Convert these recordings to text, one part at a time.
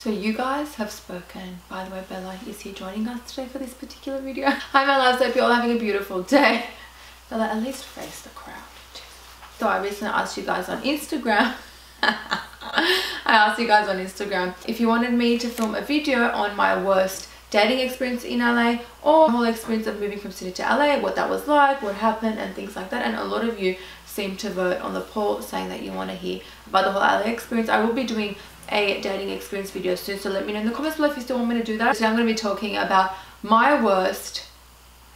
So you guys have spoken. By the way, Bella is here joining us today for this particular video. Hi my loves, hope you're all having a beautiful day. Bella, at least face the crowd. So I recently asked you guys on Instagram. I asked you guys on Instagram if you wanted me to film a video on my worst dating experience in LA, or the whole experience of moving from Sydney to LA, what that was like, what happened and things like that. And a lot of you seem to vote on the poll saying that you want to hear about the whole LA experience. I will be doing a dating experience video soon, so let me know in the comments below if you still want me to do that. Today I'm going to be talking about my worst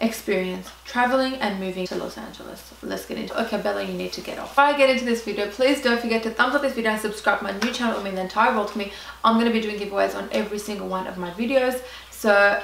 experience traveling and moving to Los Angeles. Let's get into it. Okay, Bella, you need to get off. Before I get into this video, please don't forget to thumbs up this video and subscribe to my new channel. It will mean the entire world to me. I'm going to be doing giveaways on every single one of my videos. So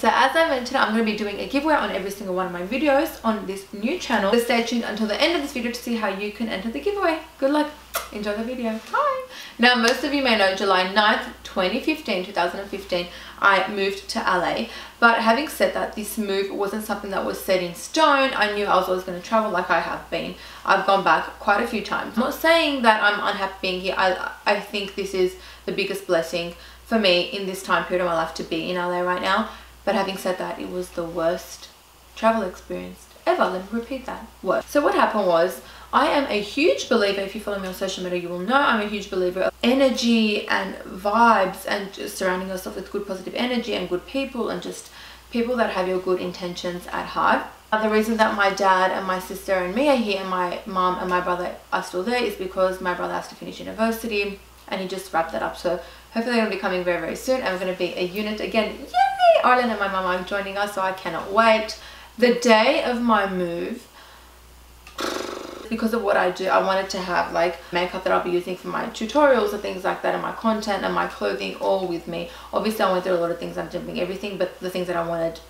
as I mentioned, I'm going to be doing a giveaway on every single one of my videos on this new channel. So stay tuned until the end of this video to see how you can enter the giveaway. Good luck. Enjoy the video. Bye. Now, most of you may know July 9th, 2015, I moved to LA. But having said that, this move wasn't something that was set in stone. I knew I was always going to travel like I have been. I've gone back quite a few times. I'm not saying that I'm unhappy being here. I think this is the biggest blessing for me in this time period of my life to be in LA right now. But having said that, it was the worst travel experience ever. Let me repeat that. Worst. So what happened was, I am a huge believer, if you follow me on social media, you will know I'm a huge believer of energy and vibes and just surrounding yourself with good positive energy and good people and just people that have your good intentions at heart. The reason that my dad and my sister and me are here and my mom and my brother are still there is because my brother has to finish university and he just wrapped that up. So hopefully they're going to be coming very, very soon and we're going to be a unit again. Yay! Arlen and my mum are joining us, so I cannot wait. The day of my move, because of what I do, I wanted to have like makeup that I'll be using for my tutorials and things like that, and my content and my clothing all with me. Obviously I went through a lot of things, I didn't bring everything, but the things that I wanted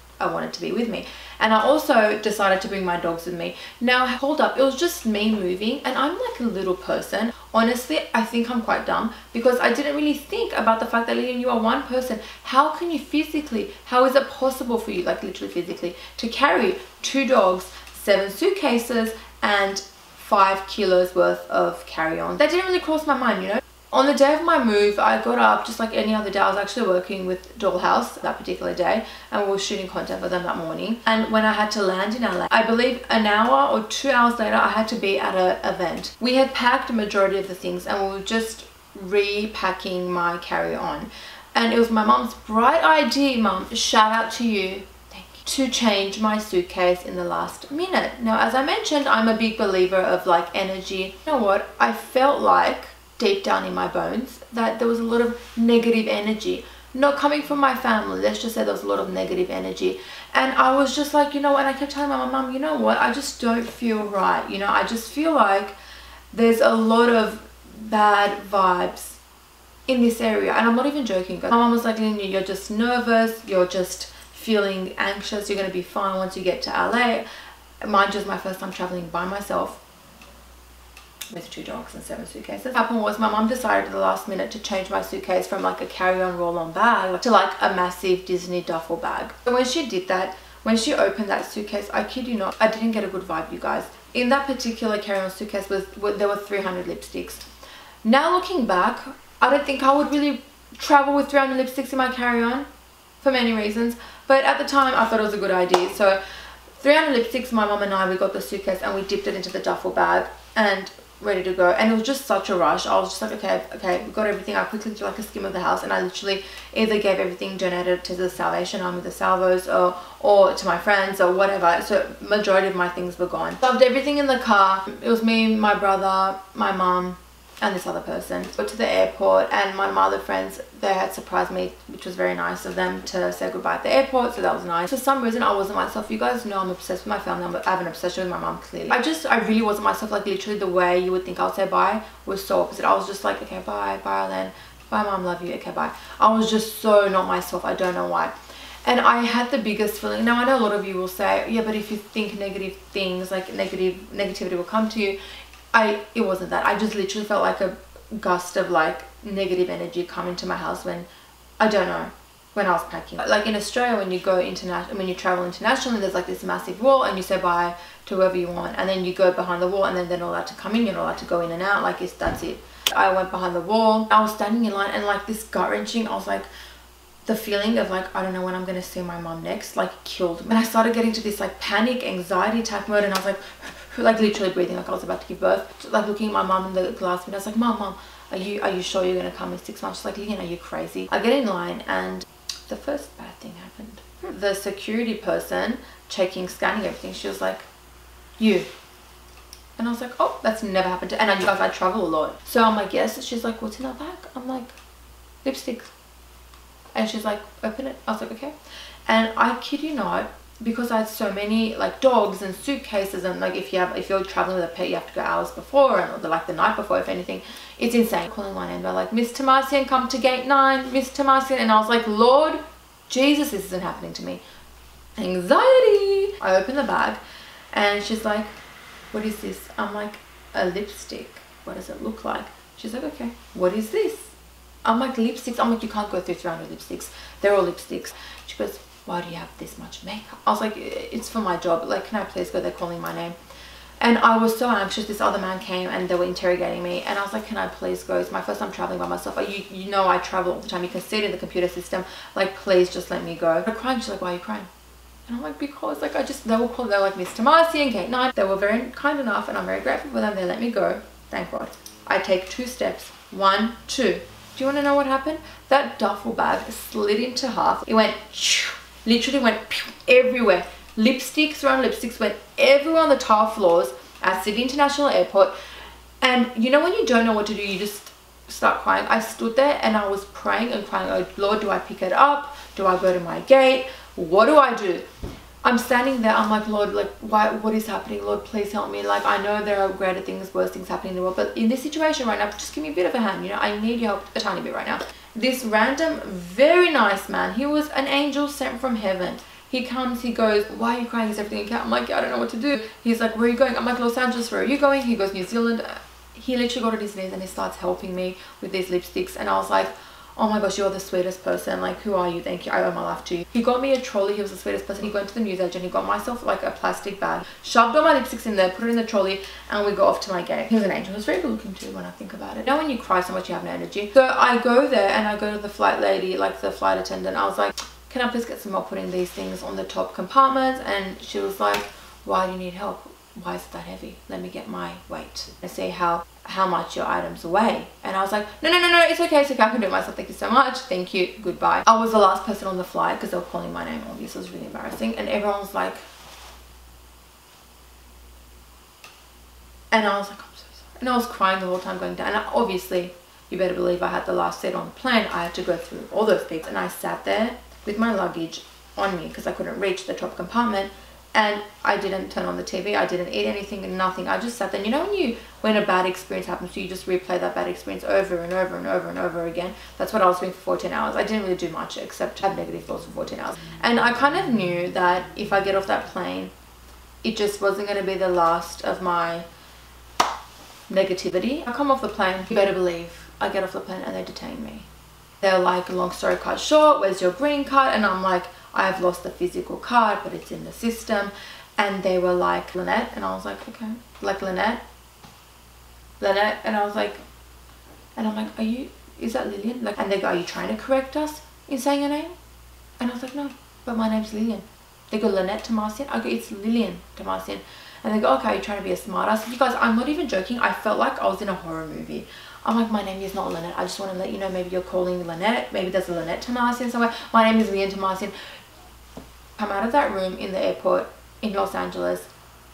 to be with me. And I also decided to bring my dogs with me. Now hold up, it was just me moving and I'm like a little person. Honestly, I think I'm quite dumb because I didn't really think about the fact that Lilian, you are one person. How can you physically, how is it possible for you, like literally physically, to carry 2 dogs, 7 suitcases and 5 kilos worth of carry-on? That didn't really cross my mind, you know. On the day of my move, I got up just like any other day. I was actually working with Dollhouse that particular day and we were shooting content for them that morning. And when I had to land in LA, I believe an hour or 2 hours later, I had to be at an event. We had packed a majority of the things and we were just repacking my carry-on. And it was my mom's bright idea, Mom, shout out to you, to change my suitcase in the last minute. Now, as I mentioned, I'm a big believer of like energy. You know what? I felt like deep down in my bones that there was a lot of negative energy not coming from my family. Let's just say there was a lot of negative energy, and I was just like, you know, and I kept telling my mom, you know what, I just don't feel right, you know, I just feel like there's a lot of bad vibes in this area. And I'm not even joking, guys. My mom was like, you're just nervous, you're just feeling anxious, you're going to be fine once you get to LA. Mind you, it's my first time traveling by myself with 2 dogs and 7 suitcases. What happened was my mom decided at the last minute to change my suitcase from like a carry-on roll-on bag to like a massive Disney duffel bag. So when she did that, when she opened that suitcase, I kid you not, I didn't get a good vibe, you guys. In that particular carry-on suitcase there were 300 lipsticks. Now looking back, I don't think I would really travel with 300 lipsticks in my carry-on for many reasons, but at the time I thought it was a good idea. So 300 lipsticks, my mom and I, we got the suitcase and we dipped it into the duffel bag and ready to go. And it was just such a rush. I was just like, okay, we got everything. I quickly did like a skim of the house and I literally either gave everything, donated to the Salvation Army, the Salvos, or to my friends or whatever. So majority of my things were gone. Shoved everything in the car. It was me, my brother, my mom and this other person. Got to the airport and my other friends, they had surprised me, which was very nice of them to say goodbye at the airport, so that was nice. For some reason I wasn't myself. You guys know I'm obsessed with my family. I have an obsession with my mom, clearly. I really wasn't myself. Like literally the way you would think I would say bye was so opposite. I was just like, okay, bye Arlen, bye mom, love you, okay, bye. I was just so not myself. I don't know why. And I had the biggest feeling. Now I know a lot of you will say, yeah, but if you think negative things, like negativity will come to you. It wasn't that. I just literally felt like a gust of like negative energy come into my house when, I don't know. when I was packing. Like in Australia, when you go international, when you travel internationally, there's like this massive wall and you say bye to whoever you want, and then you go behind the wall, and then they're not allowed to come in, you're not allowed to go in and out, like that's it. I went behind the wall, I was standing in line, and like this gut wrenching, I was like, the feeling of like, I don't know when I'm gonna see my mum next, like killed me. And I started getting to this like panic, anxiety attack mode, and I was like literally breathing like I was about to give birth. Like looking at my mum in the glass window, I was like, Mum, are you sure you're gonna come in 6 months? She's like, Lilian, are you crazy? I get in line, and the first bad thing happened. The security person scanning everything, she was like, you. And I was like, oh, that's never happened to, and you guys, I travel a lot. So I'm like, yes. She's like, what's in that bag? I'm like, lipstick. And she's like, open it. I was like, okay. And I kid you not, because I had so many like dogs and suitcases, and like if you're traveling with a pet, you have to go hours before, and like the night before, if anything. It's insane. Calling my name, they're like, Miss Tahmasian, come to gate 9, Miss Tahmasian. And I was like, Lord Jesus, this isn't happening to me. Anxiety. I open the bag, and she's like, what is this? I'm like, a lipstick. What does it look like? She's like, okay. What is this? I'm like, lipsticks. I'm like, you can't go through 300 lipsticks. They're all lipsticks. She goes, why do you have this much makeup? I was like, it's for my job. Like, can I please go? They're calling my name. And I was so anxious. This other man came and they were interrogating me. And I was like, can I please go? It's my first time traveling by myself. You know I travel all the time. You can see it in the computer system. Like, please just let me go. I'm crying. She's like, why are you crying? And I'm like, because like they were like Miss Tahmasian, gate 9. They were very kind enough, and I'm very grateful for them. They let me go. Thank God. I take 2 steps. 1, 2. Do you want to know what happened? That duffel bag slid into half. It went, literally went everywhere. Lipsticks around lipsticks went everywhere on the tile floors at Sydney International Airport. And you know when you don't know what to do, you just start crying. I stood there and I was praying and crying, oh Lord, do I pick it up? Do I go to my gate? What do I do? I'm standing there, I'm like, Lord, like, what is happening? Lord, please help me. Like, I know there are greater things, worse things happening in the world, but in this situation right now, just give me a bit of a hand, you know, I need your help a tiny bit right now. This random, very nice man, he was an angel sent from heaven. He comes, he goes, why are you crying? Is everything okay? I'm like, I don't know what to do. He's like, where are you going? I'm like, Los Angeles. Where are you going? He goes, New Zealand. He literally got on his knees and he starts helping me with these lipsticks, and I was like, oh my gosh, you're the sweetest person. Like, who are you? Thank you. I owe my life to you. He got me a trolley. He was the sweetest person. He went to the newsagent. He got myself like a plastic bag, shoved all my lipsticks in there, put it in the trolley, and we got off to my gate. He was an angel. He was very good looking too when I think about it. You know when you cry so much you have no energy? So I go there and I go to the flight lady, like the flight attendant. I was like, can I please get some help putting these things on the top compartments? And she was like, why do you need help? Why is it that heavy? Let me get my weight and see how much your items weigh. And I was like, no, it's okay, I can do it myself, thank you so much, thank you, goodbye. I was the last person on the flight because they were calling my name. Obviously it was really embarrassing, and everyone was like, and I was like, I'm so sorry. And I was crying the whole time going down, and obviously you better believe I had the last seat on the plane. I had to go through all those people, and I sat there with my luggage on me because I couldn't reach the top compartment. And I didn't turn on the TV, I didn't eat anything, nothing. I just sat there. You know when a bad experience happens to you, just replay that bad experience over and over and over and over again. That's what I was doing for 14 hours. I didn't really do much except have negative thoughts for 14 hours. And I kind of knew that if I get off that plane, it just wasn't going to be the last of my negativity. I come off the plane, you better believe, I get off the plane and they detain me. They're like, long story cut short, where's your green card? And I'm like, I've lost the physical card, but it's in the system. And they were like, Lynette. And I was like, okay. Like, Lynette. And I was like, and I'm like, is that Lilian? Like, and they go, are you trying to correct us in saying your name? And I was like, no, but my name's Lilian. They go, Lynette Tahmasian? I go, it's Lilian Tahmasian. And they go, okay, are you trying to be a smart ass? You guys, I'm not even joking. I felt like I was in a horror movie. I'm like, my name is not Lynette. I just want to let you know, maybe you're calling Lynette. Maybe there's a Lynette Tahmasian somewhere. My name is Lilian Tahmasian. Come out of that room in the airport in Los Angeles.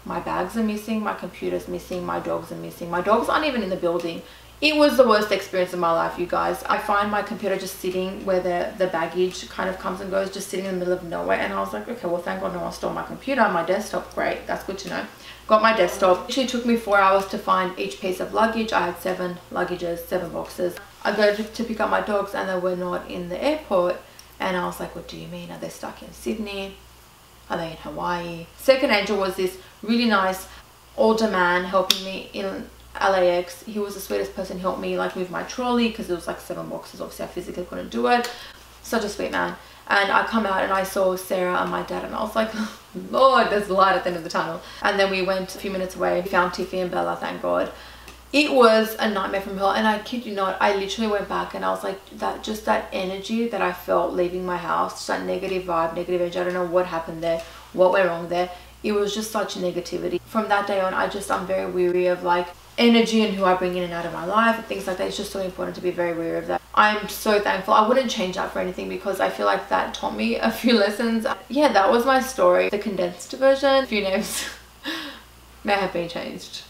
My bags are missing, my computer's missing, my dogs are missing. My dogs aren't even in the building. It was the worst experience of my life, you guys. I find my computer just sitting where the baggage kind of comes and goes, just sitting in the middle of nowhere. And I was like, okay, well, thank God no one stole my computer. My desktop, great, that's good to know. Got my desktop. It actually took me 4 hours to find each piece of luggage. I had 7 luggages, 7 boxes. I go to pick up my dogs and they were not in the airport. And I was like, what do you mean? Are they stuck in Sydney? Are they in Hawaii? Second angel was this really nice older man helping me in LAX. He was the sweetest person. He helped me like move my trolley because it was like 7 boxes. Obviously I physically couldn't do it. Such a sweet man. And I come out and I saw Sarah and my dad, and I was like, Lord, there's light at the end of the tunnel. And then we went a few minutes away, found Tiffy and Bella, thank God. It was a nightmare from hell, and I kid you not, I literally went back and I was like, that energy that I felt leaving my house, just that negative vibe, negative energy. I don't know what happened there, what went wrong there. It was just such negativity. From that day on, I'm very weary of like energy and who I bring in and out of my life and things like that. It's just so important to be very wary of that. I'm so thankful. I wouldn't change that for anything, because I feel like that taught me a few lessons. Yeah, that was my story. The condensed version. A few names may have been changed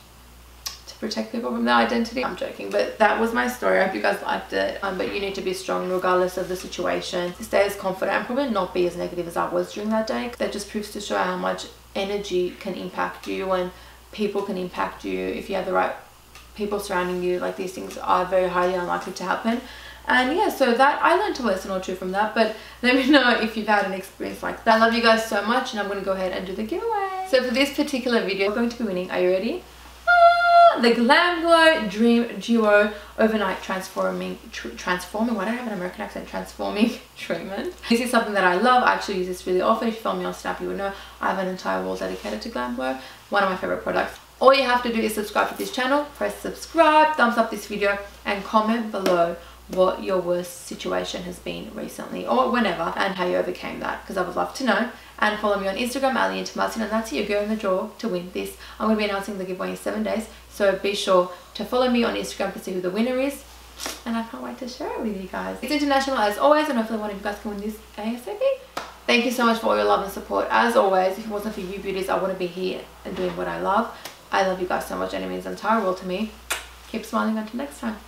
to protect people from their identity. I'm joking, but that was my story. I hope you guys liked it. But you need to be strong regardless of the situation. Stay as confident and probably not be as negative as I was during that day. That just proves to show how much energy can impact you, and people can impact you if you have the right people surrounding you. Like, these things are very highly unlikely to happen. And yeah, so that I learned a lesson or two from that. But let me know if you've had an experience like that. I love you guys so much, and I'm going to go ahead and do the giveaway. So for this particular video, we're going to be winning, are you ready? The Glam Glow Dream Duo Overnight Transforming, why do I have an American accent? Transforming treatment. This is something that I love. I actually use this really often. If you follow me on Snap, you would know I have an entire wall dedicated to Glam Glow. One of my favorite products. All you have to do is subscribe to this channel, press subscribe, thumbs up this video, and comment below what your worst situation has been recently or whenever, and how you overcame that, because I would love to know. And follow me on Instagram, Lilian Tahmasian, and that's your girl in the draw to win this. I'm going to be announcing the giveaway in 7 days, so be sure to follow me on Instagram to see who the winner is, and I can't wait to share it with you guys. It's international as always, and hopefully one of you guys can win this ASAP. Thank you so much for all your love and support. As always, if it wasn't for you beauties, I wouldn't be here and doing what I love. I love you guys so much, and it means the entire world to me. Keep smiling until next time.